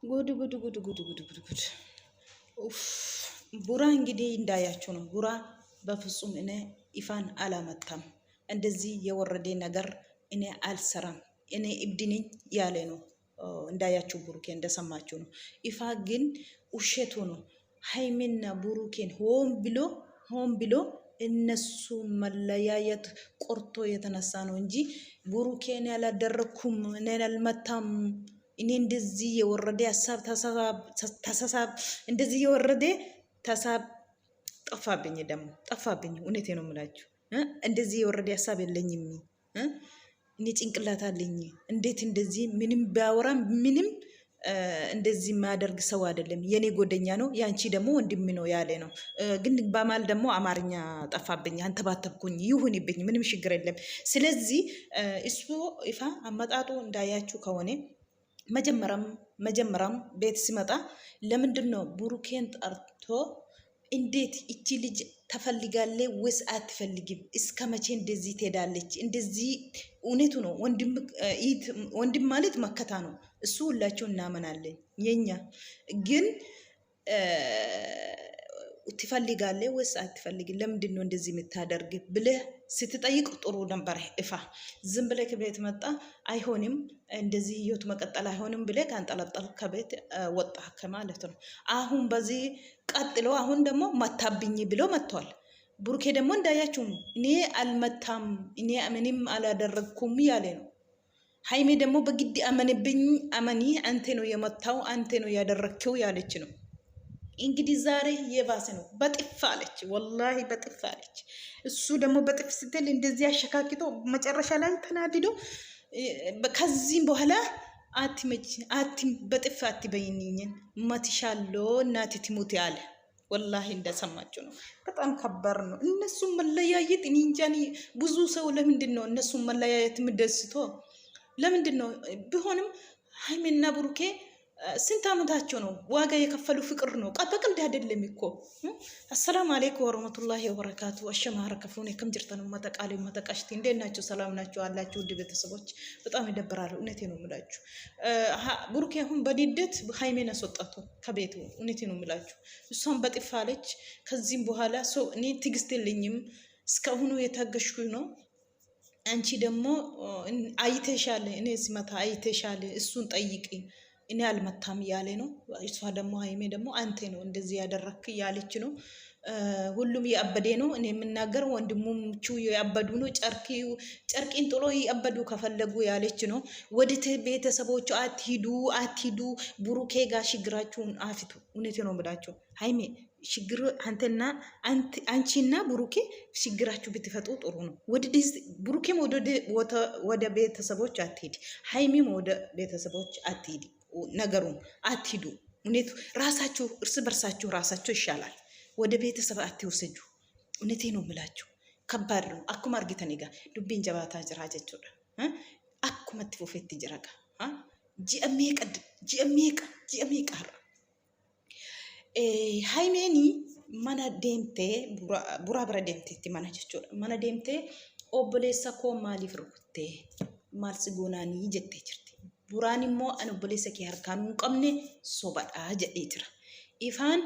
ጉድ ጉድ ጉድ ጉድ ጉድ ጉድ ጉድ። ኡፍ ቡራ እንግዲህ እንዳያችሁ ነው። ቡራ በፍጹም እኔ ኢፋን አላመታም። እንደዚህ የወረደ ነገር እኔ አልሰራም፣ እኔ እብድ ነኝ ያለ ነው። እንዳያችሁ ቡሩኬ እንደሰማችሁ ነው። ኢፋ ግን ውሸቱ ነው። ሃይሚና ቡሩኬን ሆን ብሎ እነሱ መለያየት ቆርጦ የተነሳ ነው እንጂ ቡሩኬን ያላደረኩም እኔን አልመታም። እኔ እንደዚህ የወረደ ሀሳብ ተሳሳብ እንደዚህ የወረደ ተሳብ ጠፋብኝ፣ ደግሞ ጠፋብኝ። እውነቴ ነው የምላችሁ። እንደዚህ የወረደ ሀሳብ የለኝም። እኔ ጭንቅላት አለኝ። እንዴት እንደዚህ ምንም ባወራም ምንም እንደዚህ የማያደርግ ሰው አይደለም። የኔ ጎደኛ ነው፣ ያንቺ ደግሞ ወንድም ነው ያለ ነው። ግን በማል ደግሞ አማርኛ ጠፋብኝ፣ አንተባተብኩኝ። ይሁንብኝ፣ ምንም ችግር የለም። ስለዚህ እሱ ይፋ አመጣጡ እንዳያችሁ ከሆነ መጀመሪያም ቤት ሲመጣ ለምንድን ነው ቡሩኬን ጠርቶ እንዴት እቺ ልጅ ተፈልጋለ ወይስ አትፈልግም? እስከ መቼ እንደዚህ ትሄዳለች? እንደዚህ እውነቱ ነው። ወንድም ማለት መከታ ነው። እሱ ሁላቸው እናመናለን። የኛ ግን ትፈልጋለ ወይስ አትፈልግም? ለምንድን ነው እንደዚህ የምታደርግ ብለህ ስትጠይቅ ጥሩ ነበር። ኢፋ ዝም ብለህ ከቤት መጣ አይሆንም፣ እንደዚህ ህይወት መቀጠል አይሆንም ብለህ ካንጠለጠል ከቤት ወጣ ከማለት ነው። አሁን በዚህ ቀጥሎ አሁን ደግሞ መታብኝ ብሎ መጥቷል። ቡሩኬ ደግሞ እንዳያችሁ ነው። እኔ አልመታም፣ እኔ ምንም አላደረግኩም ያለ ነው። ሃይሜ ደግሞ በግድ አመንብኝ፣ አመኒ አንተ ነው የመታው፣ አንተ ነው ያደረግከው ያለች ነው። እንግዲህ ዛሬ የባሰ ነው። በጥፍ አለች፣ ወላሂ በጥፍ አለች። እሱ ደግሞ በጥፍ ስትል እንደዚህ አሸካክቶ መጨረሻ ላይ ተናድዶ ከዚህም በኋላ በጥፍ አትበይኝን መትሻሎ እናቴ ትሙት ያለ ወላሂ እንደሰማችሁ ነው። በጣም ከባድ ነው። እነሱም መለያየት እኔ እንጃ። ብዙ ሰው ለምንድን ነው እነሱም መለያየት የምደስቶ? ለምንድን ነው? ቢሆንም ሃይሜና ቡሩኬ ስንት ዓመታቸው ነው? ዋጋ የከፈሉ ፍቅር ነው። በቀልድ አይደለም እኮ። አሰላሙ አለይኩም ወረህመቱላሂ ወበረካቱ። አሸማረ ከፍሉን ከም ጅርተን መተቃሊ መተቃሽቲ እንዴት ናቸው? ሰላም ናቸው አላችሁ? ውድ ቤተሰቦች በጣም ይደብራል። እውነቴ ነው የምላችሁ። ቡሩኬ አሁን በንዴት ሃይሜን አስወጣቱ ከቤቱ። እውነቴ ነው የምላችሁ። እሷን በጥፍ አለች። ከዚህም በኋላ ሰው እኔ ትዕግስት የለኝም፣ እስካሁኑ የታገሽኩኝ ነው። አንቺ ደግሞ አይተሻል፣ እኔ ሲመታ አይተሻል፣ እሱን ጠይቂ፣ እኔ አልመታም እያለ ነው። እሷ ደግሞ ሃይሜ ደግሞ አንተ ነው እንደዚህ ያደረክ እያለች ነው። ሁሉም ያበደ ነው። እኔ የምናገር ወንድሞቹ ያበዱ ነው። ጨርቂን ጥሎ ያበዱ ከፈለጉ ያለች ነው። ወደ ቤተሰቦቹ አትሂዱ፣ ቡሩኬ ጋር ችግራችሁን አፍቱ። እውነቴ ነው ብላችሁ ሃይሜ ችግር አንቺና ቡሩኬ ችግራችሁ ብትፈጡ ጥሩ ነው። ቡሩኬም ወደ ቤተሰቦች አትሄድ፣ ሃይሜም ወደ ቤተሰቦች አትሄድ። ነገሩን አትሂዱ። እውነቱ ራሳችሁ እርስ በርሳችሁ ራሳችሁ ይሻላል። ወደ ቤተሰብ አትወሰጁ። እውነቴ ነው የምላችሁ። ከባድ ነው። አኩማ አርጊተን ጋ ዱቤን ጀባታ ጅራ ጀቹ አኩማ ትፎፌት ጅራጋ ጂአሜቀ ሃይሜኒ mana deemtee buraa bira deemteetti mana jechuudha. Mana deemtee obboleessa koo maaliif rukuttee maal si goonaanii jettee jirti. Buraan immoo ani obboleessa kee harkaan hin qabne sobadhaa jedhee jira. Ifaan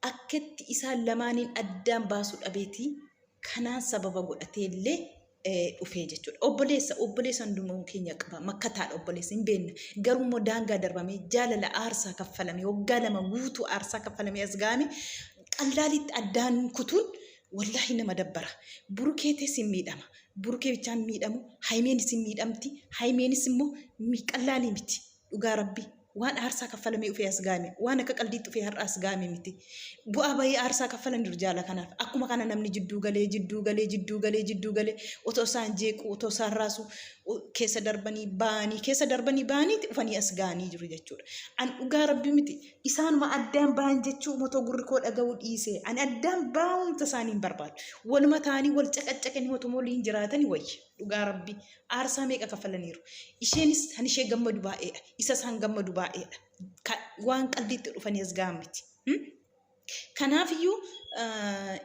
akkatti isaan lamaaniin addaan baasuu dhabeetii kanaan sababa godhatee illee dhufee jechuudha. Obboleessa hundumaa keenya qaba. Makkataadha obboleessa hin beekne. Garuu daangaa darbamee jaalala aarsaa kaffalame waggaa 2 guutuu aarsaa kaffalame as gaame qallaalitti addaan kutuun wallahi nama dabbara. Burukeetis hin miidhama. Burukee bichaan miidhamu, haymeenis hin miidhamti. Haymeenis immoo qallaalii miti. Dhugaa rabbi waan aarsaa kaffalamee dhufee as gaame, waan akka qaldiitti dhufee har'a as gaame miti. Bu'aa bahee aarsaa kaffalan dirjaala kanaaf akkuma kana namni jidduu galee otoo isaan jeequ otoo isaan raasu keessa darbanii baanii dhufanii as gaanii jiru jechuudha. An dhugaa rabbi miti isaanuma addaan ba'an jechuu motoo gurri koo dhaga'uu dhiise. Ani addaan ba'umsa isaanii hin barbaadu. Waluma ta'anii wal caqacaqanii otoo waliin jiraatanii wayya. Dhugaa rabbi aarsaa meeqa kaffalaniiru. Isheenis kan ishee gammadu baay'eedha. Isas han gammadu baay'eedha. Waan qalbiitti dhufanii as gahan miti. Kanaafiyyuu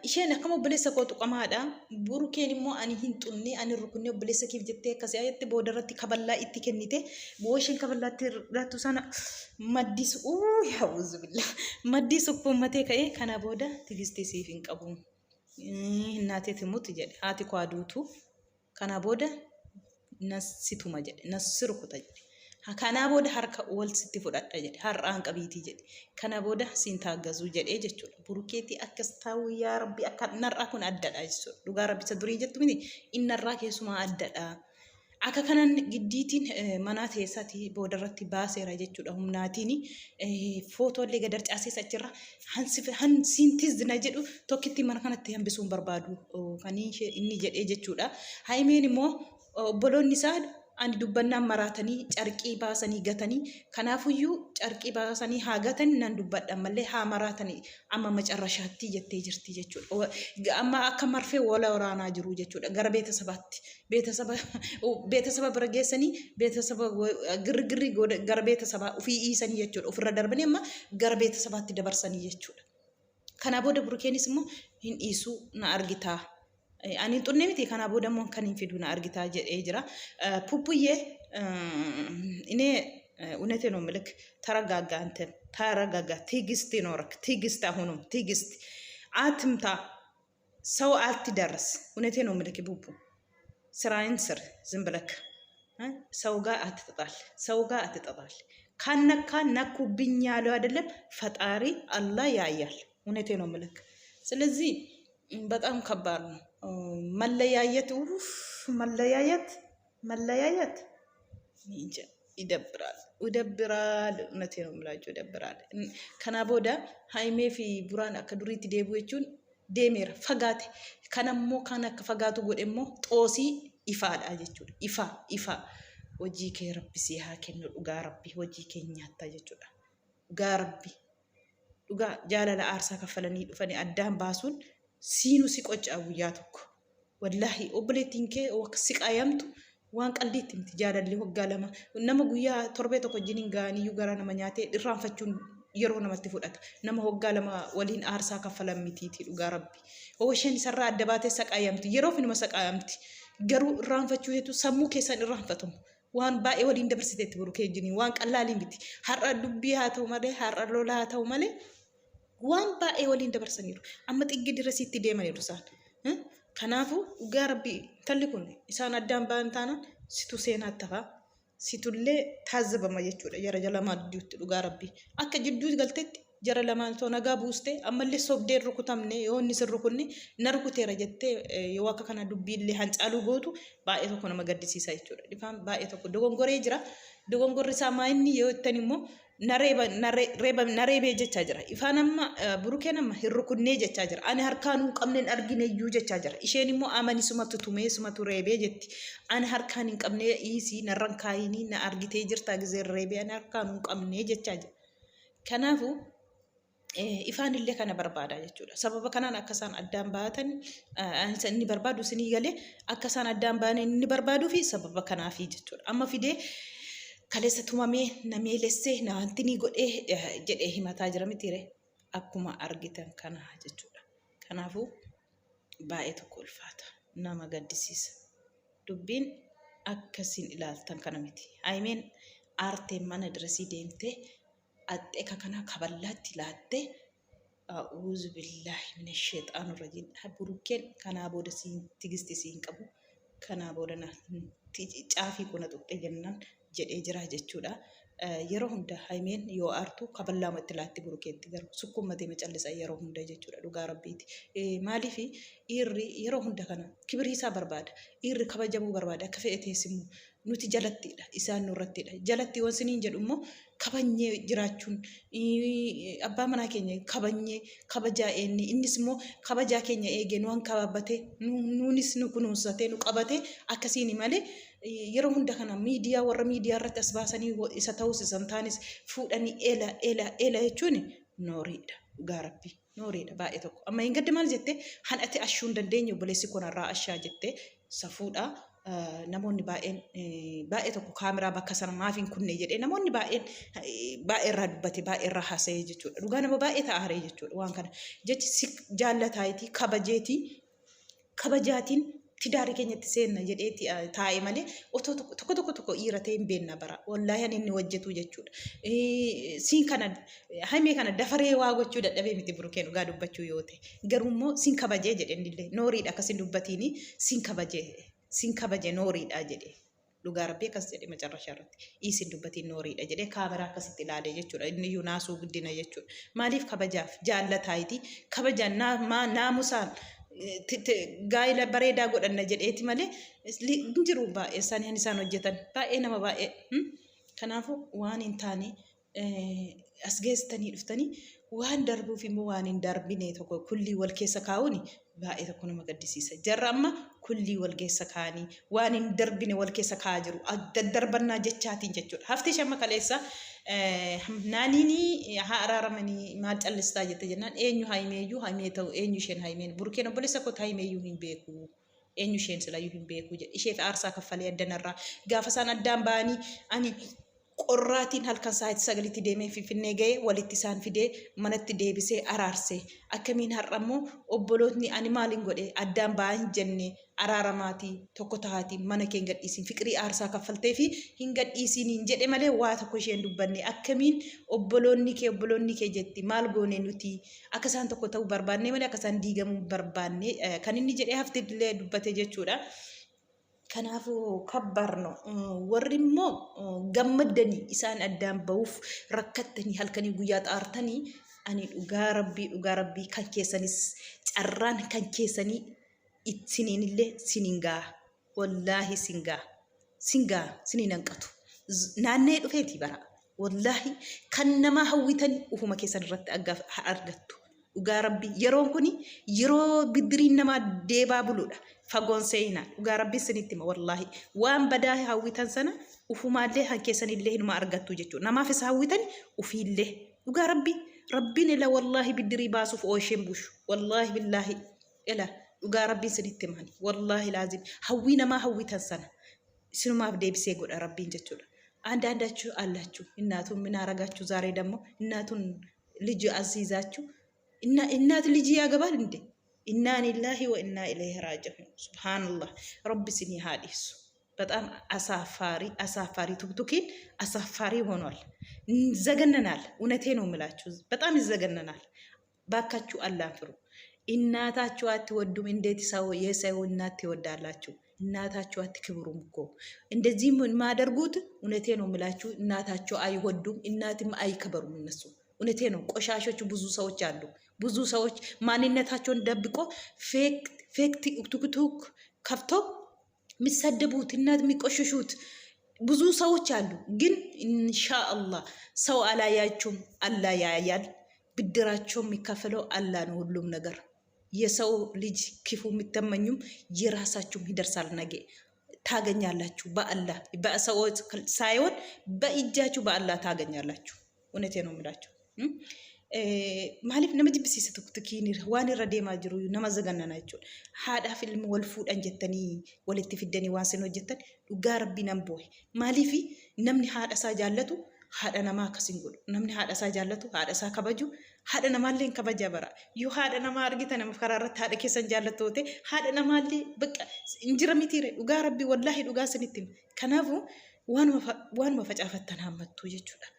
isheen akkama obboleessa kootu qamaadha. Burukeen immoo ani hin xunne ani rukunne obboleessa keef jettee akkasii ayetti boodarratti kaballaa itti kennite. Boo isheen kaballaatti irrattu sana maddisu ya'uuzu billah maddisu ummatee ka'ee kana booda tigistii siif hin qabu. Naatee timuuti jedhe haati koo aduutu kana booda nasituma jedhe nasirukuta jedhe. Kana booda harka wal sitti fudhadha jedhe har'aan qabiitii jedhe kana booda siin taaggazuu jedhee jechuudha. Burukeetii akkas taa'u yaa rabbi akka narraa kun addadha jechuudha. Dhugaa rabbi isa durii jettu miti innarraa keessumaa addadha. Akka kanan giddiitiin manaa teessatti boodarratti baaseera jechuudha. Humnaatiin footoolee gadar caasee achirra hansiintizna jedhu tokkitti mana kanatti hambisuun barbaadu kan inni jedhee jechuudha. Haimeen immoo obboloonni isaa ani dubbannaan maratanii carqii baasanii gatanii kanaafuyyuu carqii baasanii haa gatanii nan dubbadha malee haa maratanii amma macarrashaatti jettee jirti jechuudha. Amma akka marfee wala waraanaa jiru jechuudha. Gara beetasabaatti beetasaba bira geessanii beetasaba girgirri gara beetasabaa ofii dhiisanii jechuudha. Ofirra darbanii amma gara beetasabaatti dabarsanii jechuudha. Kana booda Burukeenis immoo hin dhiisuu na argitaa. Ani xunne miti kana booda immoo kan hin fidu na argitaa jedhee jira. Puppuyyee inni እውነቴ ነው የምልክ ተረጋጋ አንተ ተረጋጋ ትዕግስት ይኖርክ ትዕግስት አሁንም ትዕግስት አትምታ ሰው አትደርስ እውነቴ ነው የምልክ ቡቡ ስራዬን ስር ዝም ብለክ ሰው ጋር አትጣል ካነካ ነኩብኝ ያለው አይደለም ፈጣሪ አላህ ያያል እውነቴ ነው የምልክ ስለዚህ በጣም ከባድ ነው መለያየት እንጂ ይደብራል እውነቴ ነው የምላችሁ ይደብራል። ከና ቦዳ ሃይሜ ፊ ቡራን አከ ዱሪቲ ዴቡ jechuun deemeera fagaate kanammoo kana akka fagaatu godhemmoo xoosii ifaadha jechuudha ifa hojii kee rabbi si haa kennu dhugaa rabbi hojii kee nyaatta jechuudha dhugaa rabbi dhugaa jaalala aarsaa kaffalanii dhufanii addaan baasuun siinu si qoccaa guyyaa tokko wallahi obboleettiin kee si qaayamtu waan qalbiitti miti jaalalli hoggaa lama nama guyyaa torbee tokko jiniin gaaniyyuu gara nama nyaatee irraanfachuun yeroo namatti fudhata nama hoggaa lama waliin aarsaa kaffalan mitiiti dhugaa rabbi isheen isarraa adda baatee saqaayamti yeroo finuma saqaayamti garuu irraanfachuu heetu sammuu keessan irraanfatamu waan baay'ee waliin dabarsiteetti Burukee jiniin waan qallaaliin miti har'a dubbii haa ta'u malee har'a lolaa haa ta'u malee waan baay'ee waliin dabarsaniiru amma xiggi dirasiitti deemaniiru isaan. Kanaafu dhugaa rabbi talli kun isaan addaan ba'an taanaan situ seenaatti tafa situllee taazabama jechuudha jara lamaa gidduutti dhugaa rabbi akka jidduu galteetti jara lamaan too nagaa buuste ammallee sobdeen rukutamne yoo inni sin rukunne na rukuteera jettee yoo akka kana dubbiillee hancaaluu gootu baay'ee tokko nama gaddisiisa jechuudha dhifaan baay'ee tokko dogongoree jira dogongorri isaa maayinni yoo ittan immoo nareebee jechaa jira ifaan amma Burukeen amma hin rukunnee jechaa jira ani harkaan hin qabneen argine iyyuu jechaa jira isheen immoo amani sumatu tumee sumatu reebee jetti ani harkaan hin qabnee dhiisii narran kaayinii na argitee jirtaa gizee reebee ani harkaan hin qabnee jechaa jira kanaafu ifaan illee kana barbaada jechuudha sababa kanaan akka isaan addaan baatan inni barbaadu isinii galee akka isaan addaan ba'an inni barbaaduu fi sababa kanaafi jechuudha amma fidee kaleessa tumamee nameelessee naantini godhee jedhee himataa jira mitiire akkuma argitan kana jechuudha kanaafu baay'ee tokko ulfaata nama gaddisiisa dubbiin akkasiin ilaaltan kana miti haimeen aarteen mana dirasii deemtee axxeeka kana kaballaatti laattee a'uuzu billaahi mina sheexaanu rajiin Burukeen kanaa booda tigisti siin qabu kanaa booda caafii kuna tuqxe jennaan jedhee jira jechuudha. Yeroo hunda haimeen yoo aartu kaballaa itti laatti Burukeetti garuu sukkummatee macallisa yeroo hunda jechuudha dhugaa rabbiiti. Maaliif dhiirri yeroo hunda kana kibrii isaa barbaada dhiirri kabajamuu barbaada akka fe'e teessimu nuti jalattiidha isaan nurrattidha jalatti waan siniin jedhu immoo kabanyee jiraachuun abbaa manaa keenya kabanyee kabajaa eenni innis immoo kabajaa keenya eegee nu hanqababatee nuunis nu kunuunsatee nu qabatee akkasiin malee yeroo hunda kana miidiyaa warra miidiyaa irratti as baasanii isa ta'us isan taanis fuudhanii eela jechuun nooriidha dhugaa rabbi nooriidha baay'ee tokko amma hin gaddi maal jettee han'ate ashuu hin dandeenye obboleessi kunarraa ashaa jettee safuudhaa namoonni baay'ee tokko kaameraa bakka sana maaf hin kunne jedhee namoonni baay'ee irraa dubbate baay'ee irraa haasa'ee jechuudha. Dhugaa nama baay'ee ta'aaree jechuudha waan kana. Jechi si jaallataayitii kabajaatiin tidaarii keenyatti seenna jedheeti taa'e malee otoo tokko dhiiratee hin beekna bara. Wallaahi ani inni hojjetu jechuudha. Siin kana hamee kana dafaree waa gochuu dadhabee miti burukeen dhugaa dubbachuu yoo ta'e. Garuu immoo siin kabajee jedheen illee nooriidha akkasiin dubbatiini siin kabaje nooriidha jedhe. Dhugaa rabbii akkas jedhe macarrashaa irratti. Isin dubbatiin nooriidha jedhe kaameraa akkasitti ilaalee jechuudha. Inni iyyuu naasuu guddina jechuudha. Maaliif kabajaaf jaallataayitii kabajaan naamusaan gaa'ila bareedaa godhanna jedheeti malee jiru baay'ee isaanii isaan hojjetan baay'ee nama baay'ee. Kanaafuu waan hin taane as geessitanii dhuftanii waan darbuuf immoo waan hin darbine tokko kullii wal keessa kaa'uuni baay'ee tokko nama gaddisiisa. Jarra amma kullii wal keessa kaa'anii waan hin darbine wal keessa kaa'aa jiru. Daddarbannaa jechaatiin jechuudha. Hafti shamma kaleessa naaniini haa araaramanii maal callistaa jette jennaan eenyu haimee ta'u eenyu isheen haimeen burukeen obboleessa koo haimeeyyuu hin beeku. Eenyu isheen silayyuu hin beeku jedhe. Isheef aarsaa kaffalee addanarraa gaafa isaan addaan ba'anii ani qorraatiin halkan sa'aatii sagalitti deemee Finfinnee ga'ee walitti isaan fidee manatti deebisee araarsee akkamiin har'a immoo obbolootni ani maaliin godhe addaan ba'aa hin jenne araaramaatii tokko tahaatii mana kee hin gadhiisin fiqirii aarsaa kaffaltee fi hin gadhiisin hin jedhe malee waa tokko isheen dubbanne akkamiin obboloonni kee jetti maal goone nuti akka isaan tokko ta'uu barbaanne malee akka isaan diigamuu barbaanne kan inni jedhee hafte illee dubbate jechuudha. Kanaafuu kabbarno warri immoo gammaddanii isaan addaan ba'uuf rakkattanii halkanii guyyaa xaartanii ani dhugaa rabbii kan keessanis carraan kan keessanii ittiin illee siningaa wallaahi singaa sinin hanqatu naannee dhufeeti bara wallaahi kan nama hawwitanii ufuma keessan irratti argattu. Dhugaa rabbii yeroon kuni yeroo bidiriin nama deebaa buluudha. Fagoon seenaa dhugaa rabbii sinitti ma wallaahi waan badaa hawwitan sana ufumaallee han keessanillee hinuma argattu jechuudha. Namaaf isa hawwitan ufiillee dhugaa rabbiin ila wallaahi bidirii baasuuf oosheen bushu wallaahi billaahi ila dhugaa rabbii sinitti mani wallaahi laazim hawwii namaa hawwitan sana sinumaaf deebisee godha rabbiin jechuudha. አንዳንዳችሁ አላችሁ እናቱን ምን አረጋችሁ ዛሬ ደግሞ እናቱን ልጅ አስይዛችሁ እናት ልጅ ያገባል እንዴ? ኢና ሊላሂ ወኢና ኢለይሂ ራጂዑን ሱብሃንአላህ ረቢ ስኒ ሀዲስ በጣም አሳፋሪ ቱክቱኪን አሳፋሪ ሆኗል። ዘገነናል። እውነቴ ነው የምላችሁ በጣም ይዘገነናል። ባካችሁ አላህን ፍሩ። እናታችሁ አትወዱም እንዴት ሰው የሰው እናት ትወዳላችሁ? እናታችሁ አትክብሩም እኮ እንደዚህ ማደርጉት እውነቴ ነው የምላችሁ እናታችሁ አይወዱም እናትም አይከበሩም እነሱ እውነቴ ነው። ቆሻሾች ብዙ ሰዎች አሉ። ብዙ ሰዎች ማንነታቸውን ደብቆ ፌክ ቲክቶክ ከፍቶ የሚሰደቡት እናት የሚቆሽሹት ብዙ ሰዎች አሉ። ግን ኢንሻአላህ ሰው አላያችሁም፣ አላህ ያያል። ብድራቸው የሚከፈለው አላህ ነው። ሁሉም ነገር የሰው ልጅ ክፉ የሚተመኙም የራሳችሁም ይደርሳል። ነገ ታገኛላችሁ። በአላህ በሰዎች ሳይሆን በእጃችሁ በአላህ ታገኛላችሁ። እውነቴ ነው የምላችሁ። ማሊፍ ነመጅብ ሲሰቱክትኪኒ ዋን ረዴማ ጅሩ ነመዘገነናችሁ ሃዳ ፊልም ወልፉዳን ጀተኒ ወልቲ ፊደኒ ዋንሰን ወጀተን ዱጋ ረቢ ነምቦይ ማሊፊ ነምኒ ሃዳ ሳጃለቱ ሃዳ ነማ ከሲንጉል ነምኒ ሃዳ ሳጃለቱ ሃዳ ሳ ከበጁ ሃዳ ነማለን ከበጃ በራ ዩ ሃዳ ነማ አርጊተ ነም ከራረት ሃዳ ከሰን ጃለቶቴ ሃዳ ነማሊ በቃ እንጅረሚቲረ ዱጋ ረቢ ወላሂ ዱጋ ስንቲም ከናፉ ዋን መፈጫፈተና መጥቶ ይችላል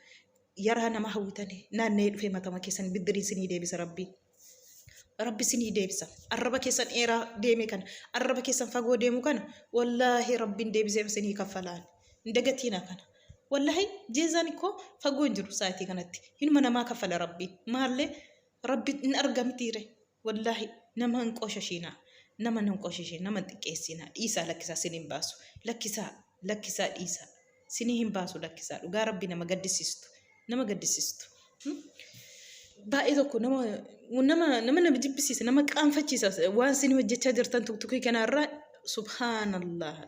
يرى أنا ما هو تاني نانيل في متى كيسن بدري سني ديبس ربي سني ديبس الرب كيسن إيرا ديمي كان الرب كيسن فقو ديمو كان والله ربي ديبس سني كفلان ندقتينا كان والله جيزانيكو فقو نجرو ساعتي كانت هنا ما ما كفل ربي مالي ربي نرجع متيره والله نما نقوششينا نما نقوششين نما تكيسينا إيسا لكسا سنين باسو لكسا إيسا سنين باسو لكسا وقا ربي نما قدسيستو nama gaddisiistu baay'ee tokko nama jibbisiisa nama qaanfachiisa waan isin hojjechaa jirtan tuktukii kanarraa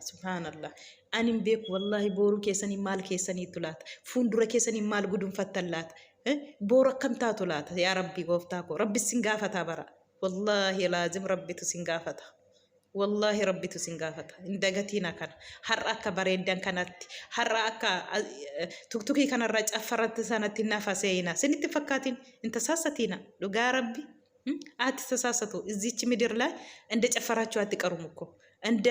subhaanallah ani hin beeku wallaahi booruu keessanii maal keessaniitu laata fuuldura keessanii maal gudunfattan laata boora akkam taatu laata yaa rabbii gooftaa koo rabbi sin gaafataa bara wallaahi laazim rabbitu sin gaafata والله ربي تسنقافت اندقتينا كان حرأك بريدان كانت حرأك تكتكي كان الرج أفرت سنة النفسينا سنت فكاتين انت ساستينا لقى ربي تساستو እዚች ምድር ላይ እንደ ጨፈራችሁ አትቀሩም እኮ እንደ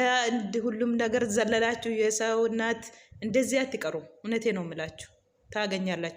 ሁሉም ነገር ዘለላችሁ የሰው እናት እንደዚህ አትቀሩም። እውነቴ ነው የምላችሁ ታገኛላችሁ።